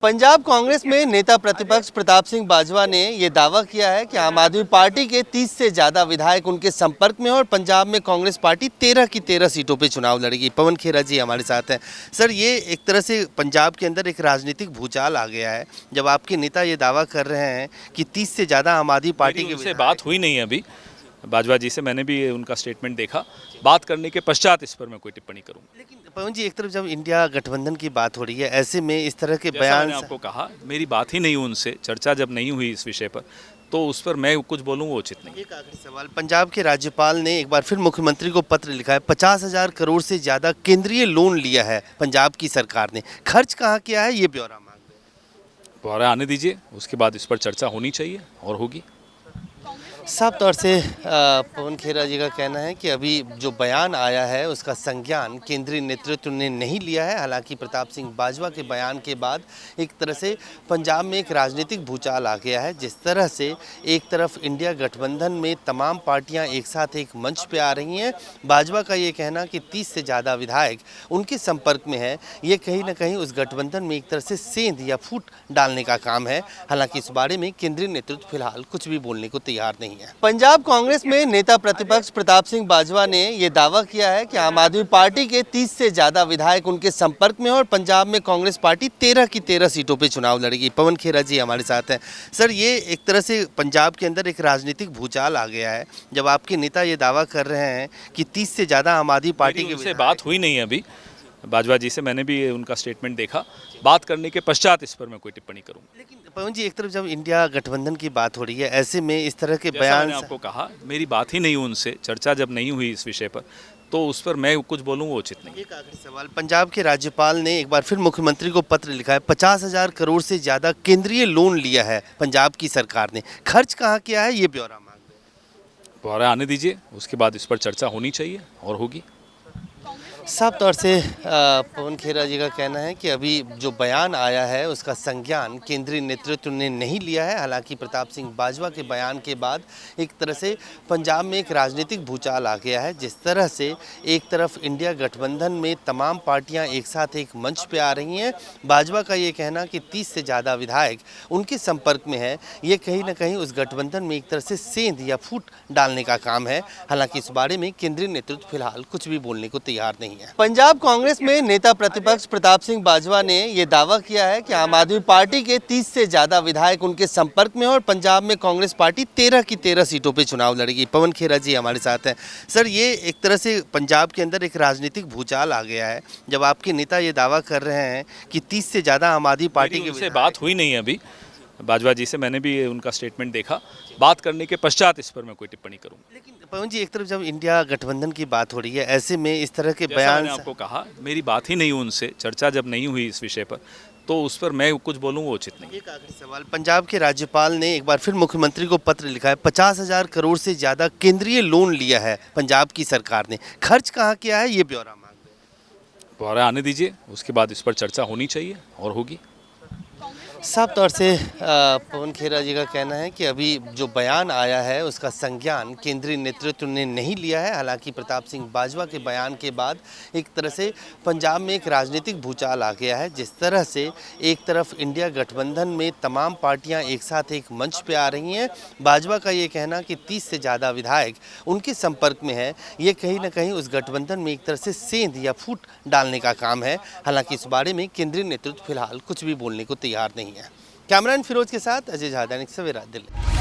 पंजाब कांग्रेस में नेता प्रतिपक्ष प्रताप सिंह बाजवा ने ये दावा किया है कि आम आदमी पार्टी के 30 से ज़्यादा विधायक उनके संपर्क में हैं और पंजाब में कांग्रेस पार्टी 13 की 13 सीटों पे चुनाव लड़ेगी। पवन खेरा जी हमारे साथ हैं। सर, ये एक तरह से पंजाब के अंदर एक राजनीतिक भूचाल आ गया है जब आपके नेता ये दावा कर रहे हैं कि 30 से ज़्यादा आम आदमी पार्टी की बात हुई नहीं है अभी बाजवा जी से। मैंने भी उनका स्टेटमेंट देखा, बात करने के पश्चात इस पर मैं कोई टिप्पणी करूंगा। लेकिन पवन जी, एक तरफ जब इंडिया गठबंधन की बात हो रही है, ऐसे में इस तरह के बयान बयान आपको कहा, मेरी बात ही नहीं हुई उनसे, चर्चा जब नहीं हुई इस विषय पर तो उस पर मैं कुछ बोलूँ वो उचित नहीं। एक आखिरी सवाल, पंजाब के राज्यपाल ने एक बार फिर मुख्यमंत्री को पत्र लिखा है। 50,000 करोड़ से ज़्यादा केंद्रीय लोन लिया है पंजाब की सरकार ने, खर्च कहाँ किया है ये ब्यौरा मांग रहे हैं। ब्यौरा आने दीजिए, उसके बाद इस पर चर्चा होनी चाहिए और होगी। साफ तौर से पवन खेरा जी का कहना है कि अभी जो बयान आया है उसका संज्ञान केंद्रीय नेतृत्व ने नहीं लिया है। हालांकि प्रताप सिंह बाजवा के बयान के बाद एक तरह से पंजाब में एक राजनीतिक भूचाल आ गया है। जिस तरह से एक तरफ इंडिया गठबंधन में तमाम पार्टियां एक साथ एक मंच पे आ रही हैं, बाजवा का ये कहना कि 30 से ज़्यादा विधायक उनके संपर्क में है, ये कहीं ना कहीं उस गठबंधन में एक तरह से सेंध या फूट डालने का काम है। हालांकि इस बारे में केंद्रीय नेतृत्व फिलहाल कुछ भी बोलने को तैयार नहीं है। पंजाब कांग्रेस में नेता प्रतिपक्ष प्रताप सिंह बाजवा ने ये दावा किया है कि आम आदमी पार्टी के 30 से ज़्यादा विधायक उनके संपर्क में हैं और पंजाब में कांग्रेस पार्टी 13 की 13 सीटों पे चुनाव लड़ेगी। पवन खेरा जी हमारे साथ हैं। सर, ये एक तरह से पंजाब के अंदर एक राजनीतिक भूचाल आ गया है जब आपके नेता ये दावा कर रहे हैं कि 30 से ज़्यादा आम आदमी पार्टी की बात हुई नहीं है अभी बाजवा जी से। मैंने भी उनका स्टेटमेंट देखा, बात करने के पश्चात इस पर मैं कोई टिप्पणी करूंगा। लेकिन पवन जी, एक तरफ जब इंडिया गठबंधन की बात हो रही है, ऐसे में इस तरह के बयान मैंने आपको कहा, मेरी बात ही नहीं हुई उनसे, चर्चा जब नहीं हुई इस विषय पर तो उस पर मैं कुछ बोलूँ वो उचित नहीं। एक आखिरी सवाल, पंजाब के राज्यपाल ने एक बार फिर मुख्यमंत्री को पत्र लिखा है। 50,000 करोड़ से ज़्यादा केंद्रीय लोन लिया है पंजाब की सरकार ने, खर्च कहाँ किया है ये ब्यौरा मांग रहे हैं। ब्यौरा आने दीजिए, उसके बाद इस पर चर्चा होनी चाहिए और होगी। साफ तौर से पवन खेरा जी का कहना है कि अभी जो बयान आया है उसका संज्ञान केंद्रीय नेतृत्व ने नहीं लिया है। हालांकि प्रताप सिंह बाजवा के बयान के बाद एक तरह से पंजाब में एक राजनीतिक भूचाल आ गया है। जिस तरह से एक तरफ इंडिया गठबंधन में तमाम पार्टियां एक साथ एक मंच पे आ रही हैं, बाजवा का ये कहना कि 30 से ज़्यादा विधायक उनके संपर्क में है, ये कहीं ना कहीं उस गठबंधन में एक तरह से सेंध या फूट डालने का काम है। हालांकि इस बारे में केंद्रीय नेतृत्व फिलहाल कुछ भी बोलने को तैयार नहीं है। पंजाब कांग्रेस में नेता प्रतिपक्ष प्रताप सिंह बाजवा ने ये दावा किया है कि आम आदमी पार्टी के 30 से ज़्यादा विधायक उनके संपर्क में हैं और पंजाब में कांग्रेस पार्टी 13 की 13 सीटों पे चुनाव लड़ेगी। पवन खेरा जी हमारे साथ हैं। सर, ये एक तरह से पंजाब के अंदर एक राजनीतिक भूचाल आ गया है जब आपके नेता ये दावा कर रहे हैं कि 30 से ज़्यादा आम आदमी पार्टी की बात हुई नहीं है अभी बाजवा जी से। मैंने भी उनका स्टेटमेंट देखा, बात करने के पश्चात इस पर मैं कोई टिप्पणी करूंगा। लेकिन पवन जी, एक तरफ जब इंडिया गठबंधन की बात हो रही है, ऐसे में इस तरह के बयान मैंने आपको कहा, मेरी बात ही नहीं हुई उनसे, चर्चा जब नहीं हुई इस विषय पर तो उस पर मैं कुछ बोलूँ वो उचित नहीं। एक आखिरी सवाल, पंजाब के राज्यपाल ने एक बार फिर मुख्यमंत्री को पत्र लिखा है। 50,000 करोड़ से ज़्यादा केंद्रीय लोन लिया है पंजाब की सरकार ने, खर्च कहाँ किया है ये ब्यौरा मांग रहे हैं। ब्यौरा आने दीजिए, उसके बाद इस पर चर्चा होनी चाहिए और होगी। साफ तौर से पवन खेरा जी का कहना है कि अभी जो बयान आया है उसका संज्ञान केंद्रीय नेतृत्व ने नहीं लिया है। हालांकि प्रताप सिंह बाजवा के बयान के बाद एक तरह से पंजाब में एक राजनीतिक भूचाल आ गया है। जिस तरह से एक तरफ इंडिया गठबंधन में तमाम पार्टियां एक साथ एक मंच पे आ रही हैं, बाजवा का ये कहना कि 30 से ज़्यादा विधायक उनके संपर्क में है, ये कहीं ना कहीं उस गठबंधन में एक तरह से सेंध या फूट डालने का काम है। हालांकि इस बारे में केंद्रीय नेतृत्व फिलहाल कुछ भी बोलने को तैयार नहीं है। कैमरामैन फिरोज के साथ अजय झा, दैनिक सवेरा, दिल्ली।